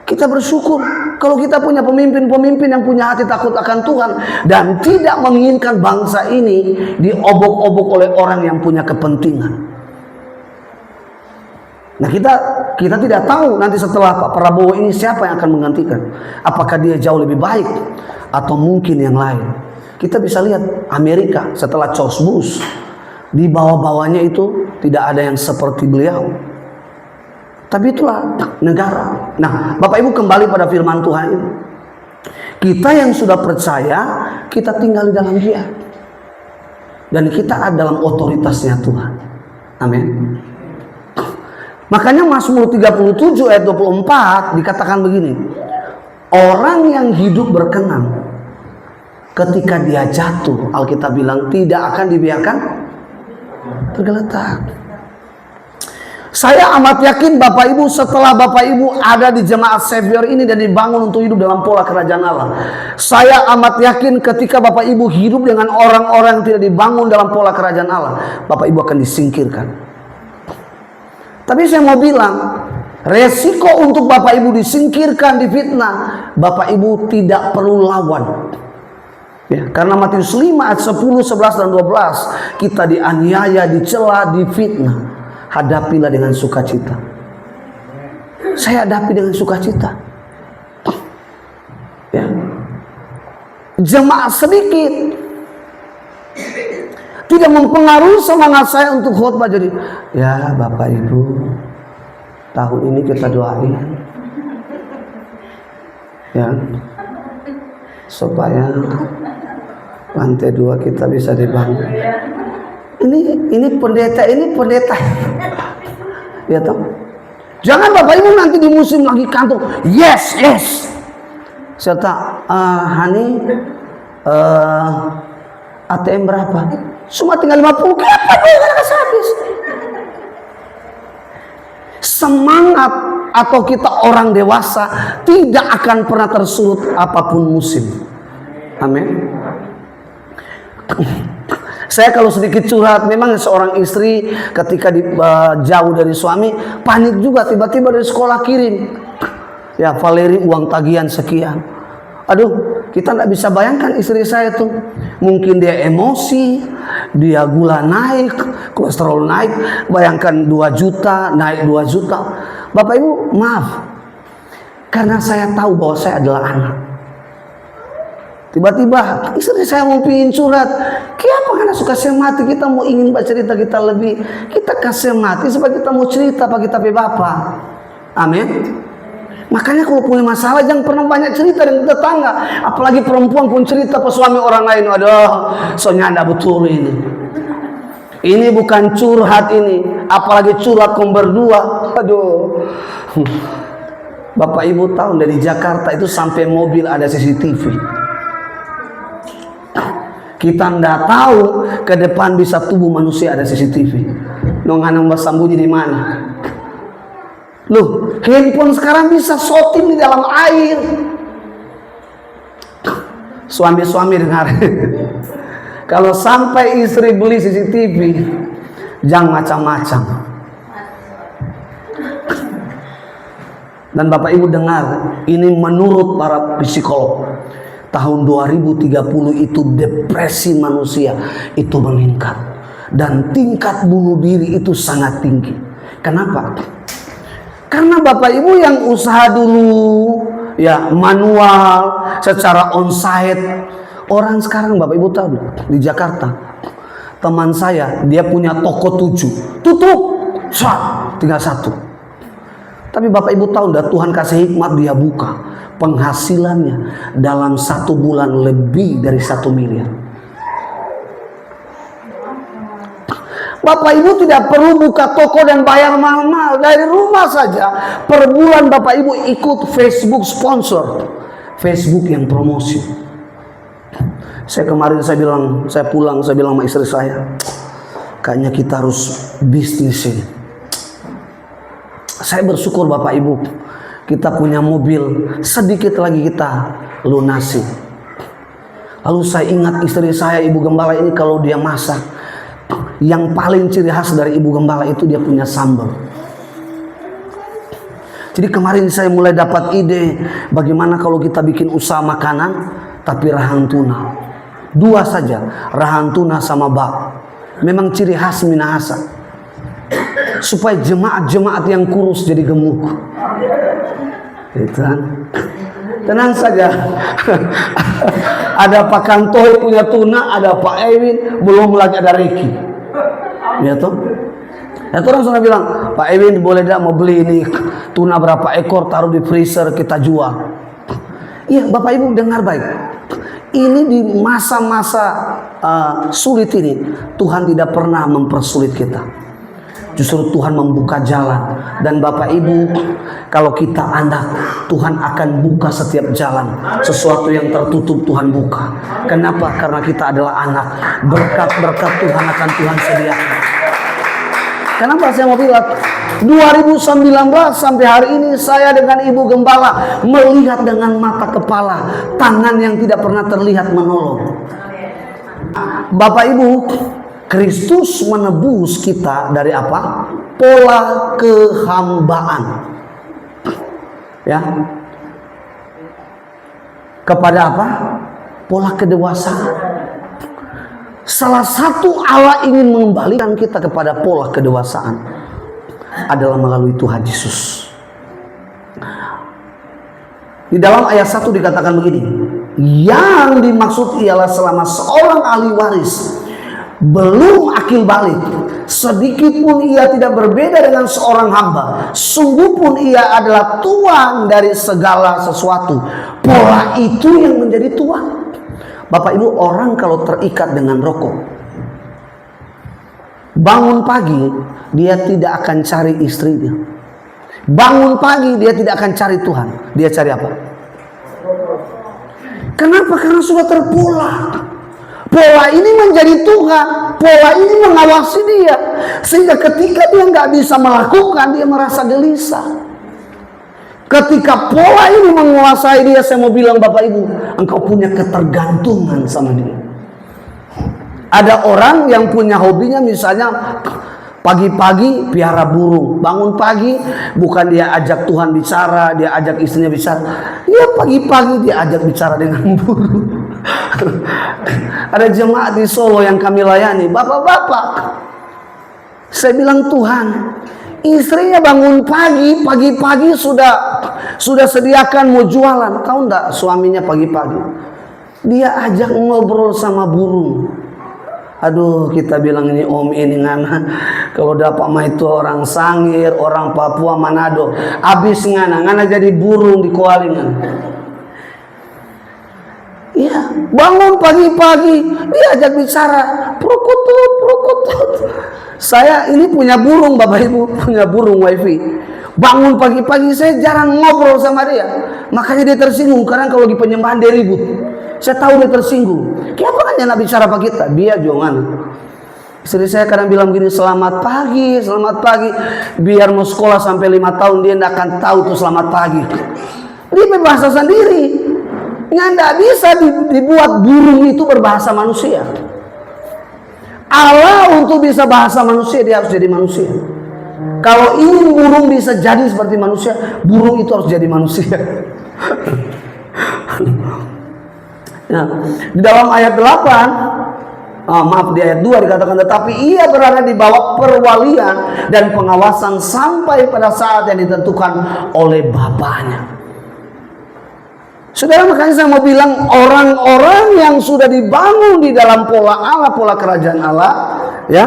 Kita bersyukur kalau kita punya pemimpin-pemimpin yang punya hati takut akan Tuhan dan tidak menginginkan bangsa ini diobok-obok oleh orang yang punya kepentingan. Nah, kita tidak tahu nanti setelah Pak Prabowo ini siapa yang akan menggantikan. Apakah dia jauh lebih baik atau mungkin yang lain. Kita bisa lihat Amerika setelah George Bush, di bawah-bawahnya itu tidak ada yang seperti beliau. Tapi itulah negara. Nah, Bapak Ibu kembali pada firman Tuhan ini. Kita yang sudah percaya, kita tinggal di dalam Dia. Dan kita ada dalam otoritasnya Tuhan. Amin. Makanya Mazmur 37 ayat 24 dikatakan begini. Orang yang hidup berkenan ketika dia jatuh, Alkitab bilang tidak akan dibiarkan tergeletak. Saya amat yakin Bapak Ibu setelah Bapak Ibu ada di jemaat Savior ini dan dibangun untuk hidup dalam pola kerajaan Allah. Saya amat yakin ketika Bapak Ibu hidup dengan orang-orang yang tidak dibangun dalam pola kerajaan Allah, Bapak Ibu akan disingkirkan. Tapi saya mau bilang, resiko untuk Bapak Ibu disingkirkan, difitnah, Bapak Ibu tidak perlu lawan. Ya, karena Matius 5 ayat 10, 11 dan 12, kita dianiaya, dicela, difitnah. Hadapilah dengan sukacita. Saya hadapi dengan sukacita. Ya. jemaat sedikit, tidak mempengaruhi semangat saya untuk khotbah. Jadi, ya Bapak Ibu, tahun ini kita doain ya supaya lantai 2 kita bisa dibangun. Ini pendeta ya toh. Jangan Bapak Ibu nanti di musim lagi kantor, yes serta Hani ATM berapa? Cuma tinggal 50, kenapa duitnya habis? Semangat atau kita orang dewasa tidak akan pernah tersulut apapun musim. Amin. Saya kalau sedikit curhat, memang seorang istri ketika jauh dari suami panik juga, tiba-tiba dari sekolah kirim, ya Valeri uang tagihan sekian. Aduh, kita tidak bisa bayangkan istri saya tuh, mungkin dia emosi, dia gula naik, kolesterol naik, bayangkan 2 juta, naik 2 juta. Bapak Ibu, maaf, karena saya tahu bahwa saya adalah anak. Tiba-tiba istri saya mau pingin curhat, kenapa karena suka semati, kita mau ingin cerita kita lebih, kita kasih mati supaya kita mau cerita bagi tapi Bapak. Amin. Makanya kalau punya masalah jangan pernah banyak cerita dengan tetangga, apalagi perempuan pun cerita ke suami orang lain. Aduh, soalnya ada betul ini. Ini bukan curhat ini, apalagi curhat kaum berdua. Aduh. Bapak Ibu tahu dari Jakarta itu sampai mobil ada CCTV. Kita nggak tahu ke depan bisa tubuh manusia ada CCTV. Nonganang sambunyi di mana? Loh, handphone sekarang bisa shooting di dalam air. Suami-suami dengar. Kalau sampai istri beli CCTV, jangan macam-macam. Dan Bapak Ibu dengar, ini menurut para psikolog, tahun 2030 itu depresi manusia itu meningkat. Dan tingkat bunuh diri itu sangat tinggi. Kenapa? Karena Bapak Ibu yang usaha dulu ya manual secara onsite, orang sekarang Bapak Ibu tahu di Jakarta, teman saya dia punya toko 7 tutup, tinggal 1. Tapi Bapak Ibu tahu enggak, Tuhan kasih hikmat, dia buka, penghasilannya dalam 1 bulan lebih dari 1 miliar. Bapak Ibu tidak perlu buka toko dan bayar mahal-mahal, dari rumah saja per bulan Bapak Ibu ikut Facebook sponsor, Facebook yang promosi. Saya kemarin saya pulang saya bilang sama istri saya, kayaknya kita harus bisnis ini. Saya bersyukur Bapak Ibu, kita punya mobil, sedikit lagi kita lunasi. Lalu saya ingat istri saya, Ibu Gembala ini kalau dia masak, yang paling ciri khas dari Ibu Gembala itu dia punya sambal. Jadi kemarin saya mulai dapat ide, bagaimana kalau kita bikin usaha makanan tapi rahang tuna. 2 saja, rahang tuna sama bak. Memang ciri khas Minahasa. Supaya jemaat-jemaat yang kurus jadi gemuk. Itu kan. Tenang saja. Ada Pak Kantoy punya tuna, ada Pak Ewin, belum lagi ada Reki. Ya toh? Ya tuh langsung bilang, Pak Ewin boleh tidak mau beli ini tuna berapa ekor, taruh di freezer kita jual. Iya Bapak Ibu dengar baik. Ini di masa-masa sulit ini Tuhan tidak pernah mempersulit kita. Justru Tuhan membuka jalan. Dan Bapak Ibu, kalau kita anak, Tuhan akan buka setiap jalan. Sesuatu yang tertutup Tuhan buka. Kenapa? Karena kita adalah anak. Berkat-berkat Tuhan akan Tuhan sediakan. Kenapa saya mau bilang 2019 sampai hari ini saya dengan Ibu Gembala melihat dengan mata kepala, tangan yang tidak pernah terlihat menolong. Bapak Ibu, Kristus menebus kita dari apa? Pola kehambaan. Ya. Kepada apa? Pola kedewasaan. Salah satu Allah ingin mengembalikan kita kepada pola kedewasaan adalah melalui Tuhan Yesus. Di dalam ayat 1 dikatakan begini, Yang dimaksud ialah selama seorang ahli waris belum akil balik, sedikit pun ia tidak berbeda dengan seorang hamba. Sungguh pun ia adalah tuan dari segala sesuatu. Pola itu yang menjadi tuan. Bapak Ibu, orang kalau terikat dengan rokok, bangun pagi dia tidak akan cari istrinya. Bangun pagi dia tidak akan cari Tuhan. Dia cari apa? Kenapa? Karena sudah terpola. Pola ini menjadi Tuhan. Pola ini mengawasi dia. Sehingga ketika dia nggak bisa melakukan, dia merasa gelisah. Ketika pola ini menguasai dia, saya mau bilang Bapak Ibu, engkau punya ketergantungan sama dia. Ada orang yang punya hobinya misalnya pagi-pagi piara burung. Bangun pagi, bukan dia ajak Tuhan bicara, dia ajak istrinya bicara. Ya pagi-pagi dia ajak bicara dengan burung. Ada jemaat di Solo yang kami layani, bapak-bapak. Saya bilang, Tuhan, istrinya bangun pagi-pagi sudah sediakan mau jualan. Tahu enggak suaminya pagi-pagi dia ajak ngobrol sama burung. Aduh, kita bilang ini om ini ngana. Kalau dapat mah itu orang Sangir, orang Papua, Manado. Abis ngana jadi burung di koalingan. Iya, bangun pagi-pagi diajak bicara, prokotut. Saya ini punya burung Bapak Ibu, punya burung wifi. Bangun pagi-pagi saya jarang ngobrol sama dia. Makanya dia tersinggung karena kalau di penyembahan dia ribut. Saya tahu dia tersinggung. Kenapa kan nak bicara apa kita? Dia jangan. Istri saya kadang bilang gini, selamat pagi. Biar mau sekolah sampai 5 tahun dia tidak akan tahu tuh selamat pagi. Dia berbahasa sendiri. Nggak bisa dibuat burung itu berbahasa manusia. Allah untuk bisa bahasa manusia dia harus jadi manusia. Kalau ingin burung bisa jadi seperti manusia, burung itu harus jadi manusia. Nah, di dalam ayat 8, di ayat 2 dikatakan, tetapi ia berada di bawah perwalian dan pengawasan sampai pada saat yang ditentukan oleh Bapaknya. Saudara, makanya saya mau bilang, orang-orang yang sudah dibangun di dalam pola Allah, pola kerajaan Allah, ya,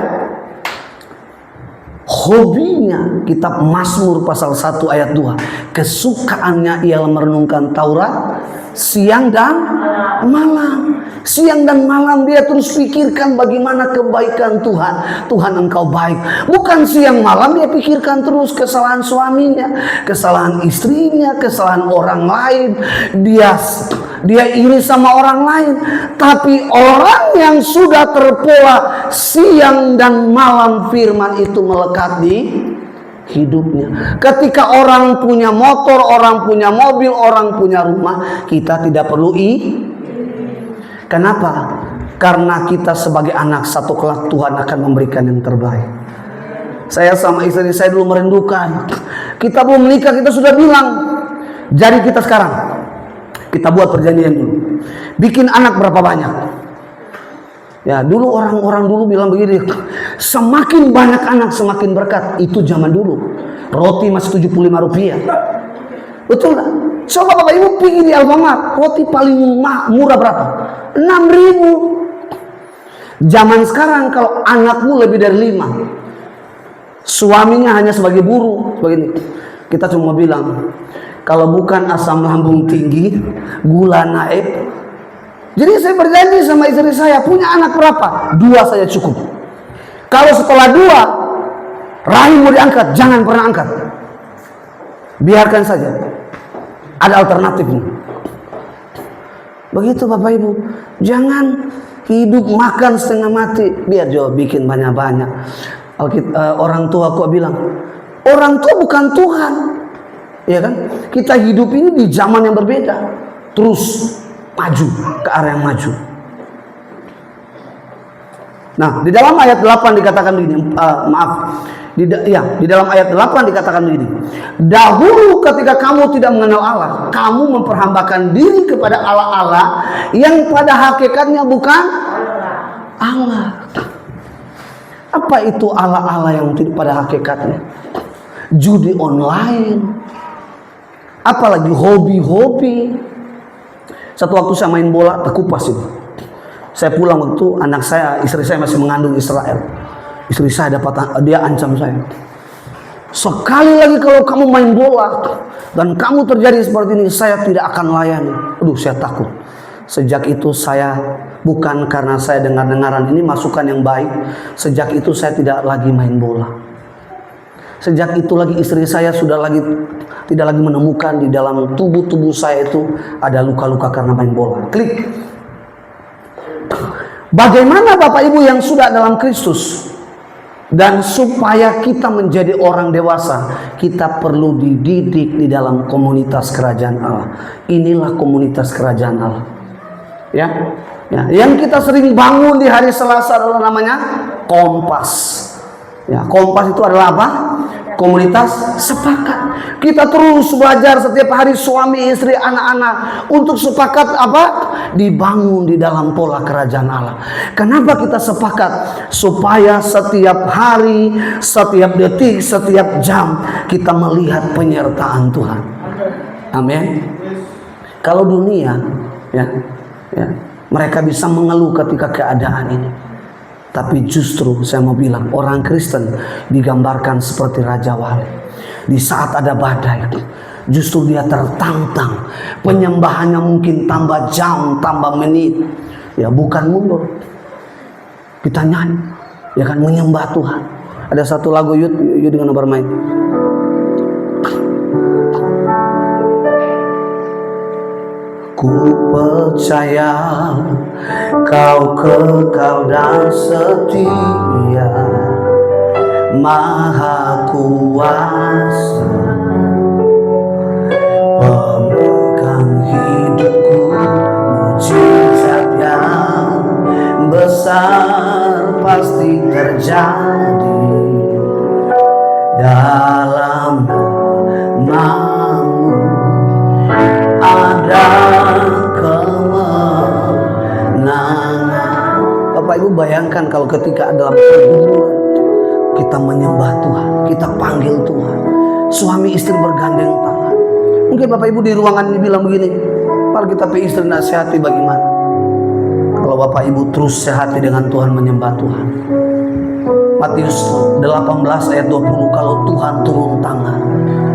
hobinya kitab Mazmur pasal 1 ayat 2, kesukaannya ialah merenungkan Taurat siang dan malam. Siang dan malam dia terus pikirkan bagaimana kebaikan Tuhan. Tuhan engkau baik. Bukan siang malam dia pikirkan terus kesalahan suaminya, kesalahan istrinya, kesalahan orang lain. Dia iri sama orang lain. Tapi orang yang sudah terpola siang dan malam, firman itu melekat di hidupnya. Ketika orang punya motor, orang punya mobil, orang punya rumah, kita tidak perlu Kenapa? Karena kita sebagai anak, satu kelak Tuhan akan memberikan yang terbaik. Saya sama istri saya dulu merindukan. Kita belum menikah, kita sudah bilang, jadi kita sekarang, kita buat perjanjian dulu. Bikin anak berapa banyak? Ya, dulu orang-orang dulu bilang begini, semakin banyak anak semakin berkat. Itu zaman dulu. Roti masih 75 rupiah. Betul gak? Coba Bapak Ibu pergi di Alfamart, roti paling murah berapa? 6.000. Zaman sekarang kalau anakmu lebih dari 5, suaminya hanya sebagai buruh, begini. Kita cuma bilang, kalau bukan asam lambung tinggi, gula naik. Jadi saya berjanji sama istri saya, punya anak berapa? 2 saja cukup. Kalau setelah 2, rahim mau diangkat, jangan pernah angkat. Biarkan saja. Ada alternatifnya. Begitu Bapak Ibu. Jangan hidup makan setengah mati. Biar juga bikin banyak-banyak. Orang tua kok bilang, orang tua bukan Tuhan. Ya kan? Kita hidup ini di zaman yang berbeda. Terus maju ke arah yang maju. Nah, di dalam ayat 8 dikatakan begini, di dalam ayat 8 dikatakan begini. Dahulu ketika kamu tidak mengenal Allah, kamu memperhambakan diri kepada Allah-Allah yang pada hakikatnya bukan Allah. Apa itu Allah-Allah yang tidak pada hakikatnya? Judi online, apalagi hobi-hobi. Satu waktu saya main bola, terkupas itu. Saya pulang waktu istri saya masih mengandung Israel. Istri saya dia ancam saya. Sekali lagi kalau kamu main bola dan kamu terjadi seperti ini, saya tidak akan layani. Aduh, saya takut. Sejak itu saya, bukan karena saya dengar-dengaran, ini masukan yang baik. Sejak itu saya tidak lagi main bola. Sejak itu lagi istri saya tidak lagi menemukan di dalam tubuh saya itu ada luka-luka karena main bola. Klik. Bagaimana Bapak Ibu yang sudah dalam Kristus? Dan supaya kita menjadi orang dewasa, kita perlu dididik di dalam komunitas kerajaan Allah. Inilah komunitas kerajaan Allah. Ya, yang kita sering bangun di hari Selasa adalah namanya Kompas. Ya, Kompas itu adalah apa? Komunitas sepakat. Kita terus belajar setiap hari, suami, istri, anak-anak, untuk sepakat apa? Dibangun di dalam pola kerajaan Allah. Kenapa kita sepakat? Supaya setiap hari, setiap detik, setiap jam kita melihat penyertaan Tuhan. Amin. Kalau dunia, ya, mereka bisa mengeluh ketika keadaan ini. Tapi justru saya mau bilang, orang Kristen digambarkan seperti Raja Wali. Di saat ada badai, justru dia tertantang. Penyembahannya mungkin tambah jam, tambah menit. Ya, bukan mundur. Kita nyanyi, ya kan, menyembah Tuhan. Ada satu lagu Yud dengan bermain. Ku percaya Kau kekal dan setia, Maha Kuasa, pemegang hidupku, mujizat yang besar pasti terjadi dalam nama-Mu. Ada kemenangan. Bapak Ibu bayangkan kalau ketika dalam pergumulan kita menyembah Tuhan, kita panggil Tuhan, suami istri bergandeng tangan. Mungkin Bapak Ibu di ruangan ini bilang begini, kalau kita istri nasihati bagaimana? Kalau Bapak Ibu terus sehati dengan Tuhan, menyembah Tuhan. Matius 18 ayat 20, kalau Tuhan turun tangan,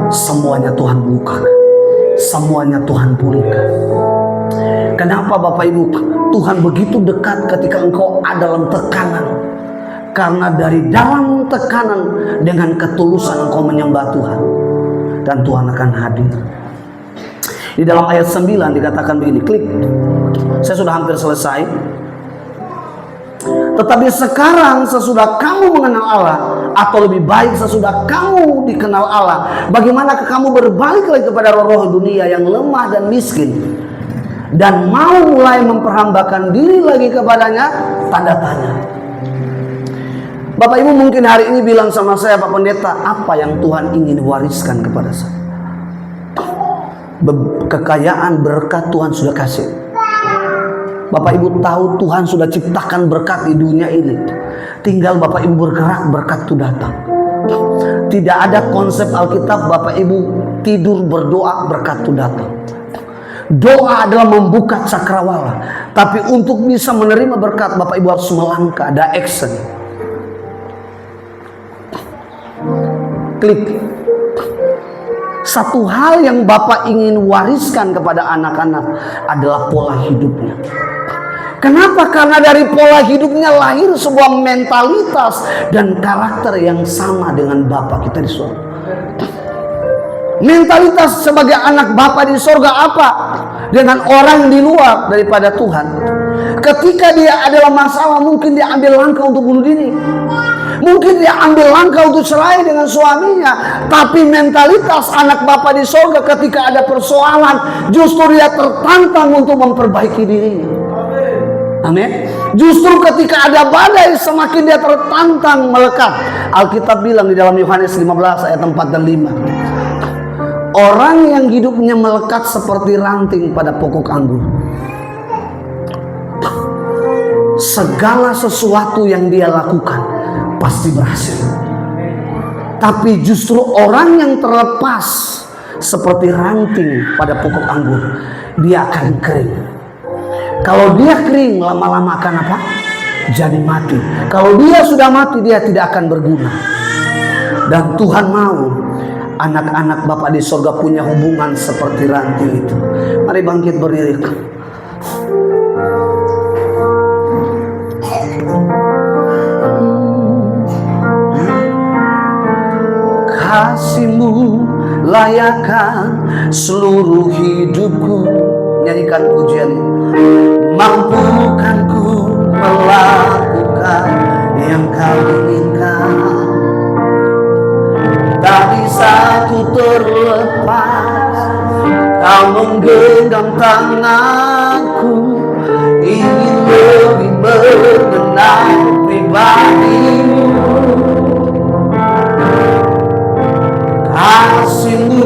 semuanya Tuhan bukakan. Semuanya Tuhan pulihkan. Kenapa Bapak Ibu? Tuhan begitu dekat ketika engkau ada dalam tekanan. Karena dari dalam tekanan, dengan ketulusan engkau menyembah Tuhan, dan Tuhan akan hadir. Di dalam ayat 9 dikatakan begini, klik. Saya sudah hampir selesai. Tetapi sekarang sesudah kamu mengenal Allah, atau lebih baik sesudah kamu dikenal Allah, bagaimanakah kamu berbalik lagi kepada roh-roh dunia yang lemah dan miskin, dan mau mulai memperhambakan diri lagi kepadanya? Tanda tanya. Bapak Ibu mungkin hari ini bilang sama saya, Pak Pendeta, apa yang Tuhan ingin wariskan kepada saya? Kekayaan, berkat Tuhan sudah kasih. Bapak Ibu tahu Tuhan sudah ciptakan berkat di dunia ini. Tinggal Bapak Ibu bergerak, berkat itu datang. Tidak ada konsep Alkitab Bapak Ibu tidur berdoa, berkat itu datang. Doa adalah membuka cakrawala. Tapi untuk bisa menerima berkat, Bapak Ibu harus melangkah, ada action. Klik. Satu hal yang Bapak ingin wariskan kepada anak-anak adalah pola hidupnya. Kenapa? Karena dari pola hidupnya lahir sebuah mentalitas dan karakter yang sama dengan Bapak kita di surga. Mentalitas sebagai anak Bapa di surga apa? Dengan orang di luar daripada Tuhan. Ketika dia adalah masalah, mungkin dia ambil langkah untuk bunuh diri. Mungkin dia ambil langkah untuk cerai dengan suaminya. Tapi mentalitas anak Bapa di surga ketika ada persoalan, justru dia tertantang untuk memperbaiki dirinya. Amin. Justru ketika ada badai, semakin dia tertantang melekat. Alkitab bilang di dalam Yohanes 15 ayat 4 dan 5. Orang yang hidupnya melekat seperti ranting pada pokok anggur, segala sesuatu yang dia lakukan pasti berhasil. Tapi justru orang yang terlepas seperti ranting pada pokok anggur, dia akan kering. Kalau dia kering, lama-lama akan apa? Jadi mati. Kalau dia sudah mati, dia tidak akan berguna. Dan Tuhan mau anak-anak Bapa di sorga punya hubungan seperti ranting itu. Mari bangkit berdiri. Kasih-Mu layakkan seluruh hidupku. Nyanyikan pujian ini. Mampukan ku melakukan yang Kau inginkan. Tak bisa ku terlepas, Kau menggenggam tanganku. Ingin lebih mengenal pribadi-Mu. Kasih-Mu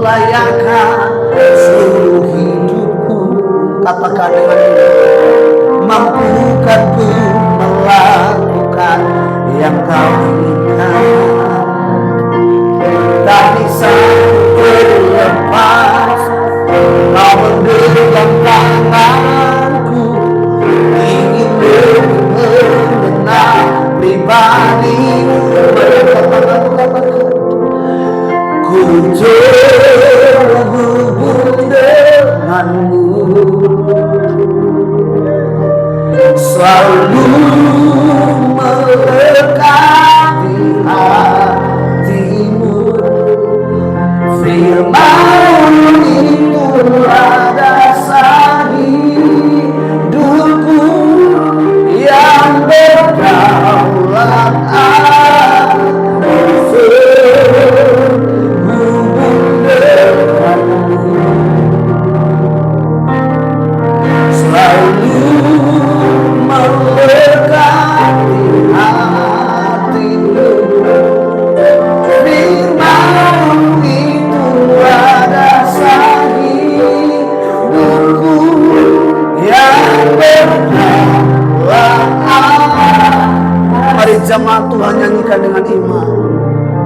layakkan seluruh hidupku. Katakan dengan ini. Mampukan ku melakukan yang Kau inginkan. Tak bisa terlepas, Kau menggenggam tanganku. Ingin lebih mengenal pribadi-Mu. Ku terhubung denganmu, selalu melekat di hatimu. Firman itulah dasar hidupku yang berdaulat. Jamaah Tuhan nyanyikan dengan iman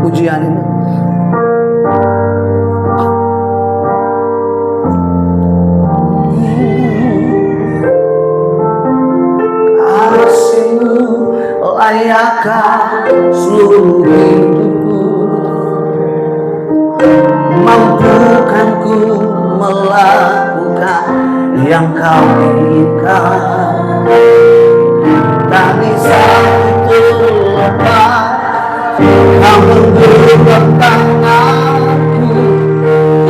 pujian ini. Kasih-Mu layakkan seluruh hidupku. Mampukan ku melakukan yang Kau inginkan. Tak bisa terlepas, Kau menggenggam tanganku.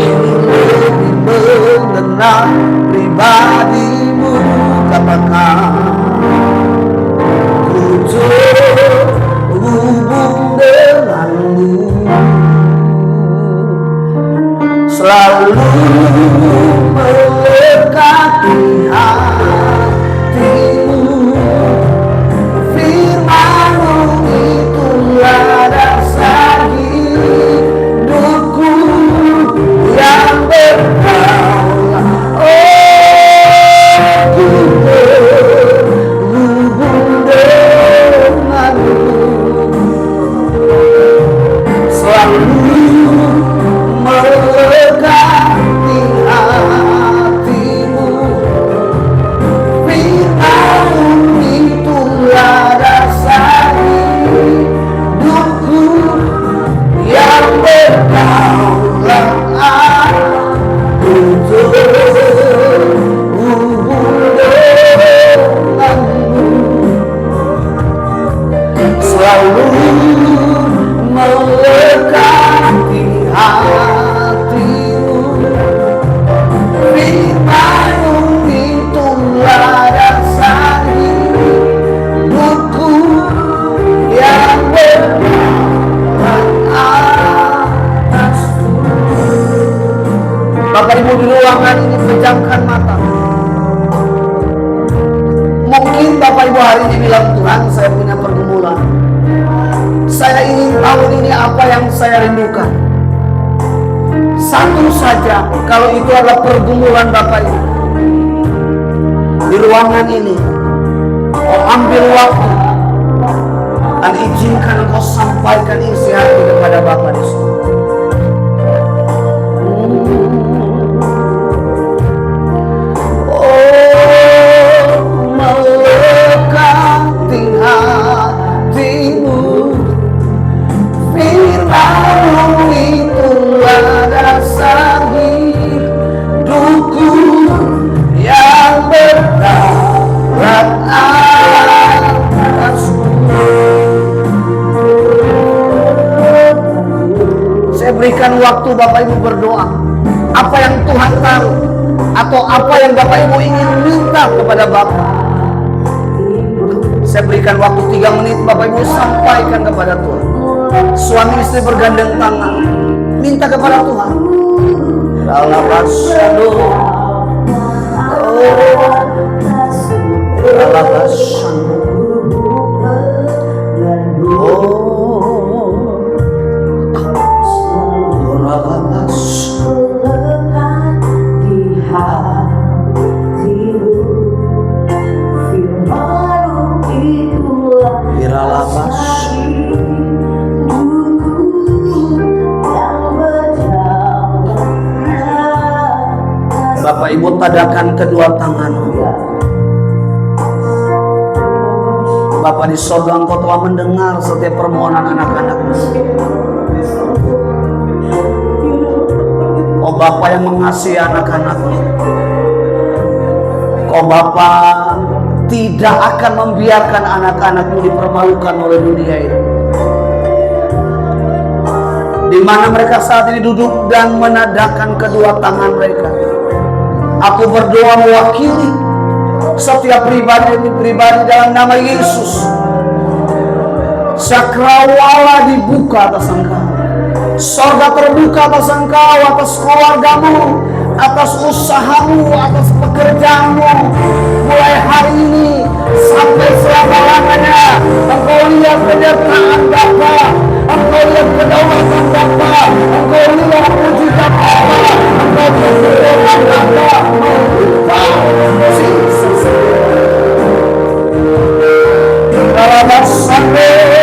Ingin lebih mengenal pribadi-Mu. Katakan, ku terhubung denganmu, selalu melekat di hatimu. Firman-Mu itulah dasar hidupku yang berdaulat. Ku terhubung denganmu, selalu melekat di hatimu. Firman-Mu itulah dasar hidupku yang berdaulat. Ku terhubung denganmu, selalu melekat di hatimu. Firman-Mu itulah dasar hidupku yang berdaulat atasku. Bapak Ibu di ruangan ini pejamkan mata. Mungkin Bapak Ibu hari ini bilang, Tuhan, saya punya pergumulan. Saya ingin tahu ini apa yang saya rindukan. Satu saja, kalau itu adalah pergumulan Bapak Ibu di ruangan ini, kau ambil waktu dan izinkan kau sampaikan isi hati kepada Bapa di sini. Oh berikan waktu Bapak Ibu berdoa. Apa yang Tuhan taruh, atau apa yang Bapak Ibu ingin minta kepada Bapak. Saya berikan waktu 3 menit, Bapak Ibu sampaikan kepada Tuhan. Suami istri bergandeng tangan, minta kepada Tuhan. Bapak Ibu tadakan kedua tanganmu. Bapa di sorga, Engkau telah mendengar setiap permohonan anak-anak-Mu. Oh Bapa yang mengasihi anak-anak-Mu, oh Bapa tidak akan membiarkan anak-anak-Mu dipermalukan oleh dunia ini. Di mana mereka saat ini duduk dan menadahkan kedua tangan mereka, aku berdoa mewakili setiap pribadi dalam nama Yesus. Cakrawala dibuka atas engkau, sorga terbuka atas engkau, atas keluargamu, atas usahamu, atas pekerjaanmu. Mulai hari ini sampai selama-lamanya, engkau lihat penyertaan Bapa, engkau lihat kedaulatan Bapa, engkau lihat mujizat Bapa, engkau berdoa Bapa. Jesus. Sampai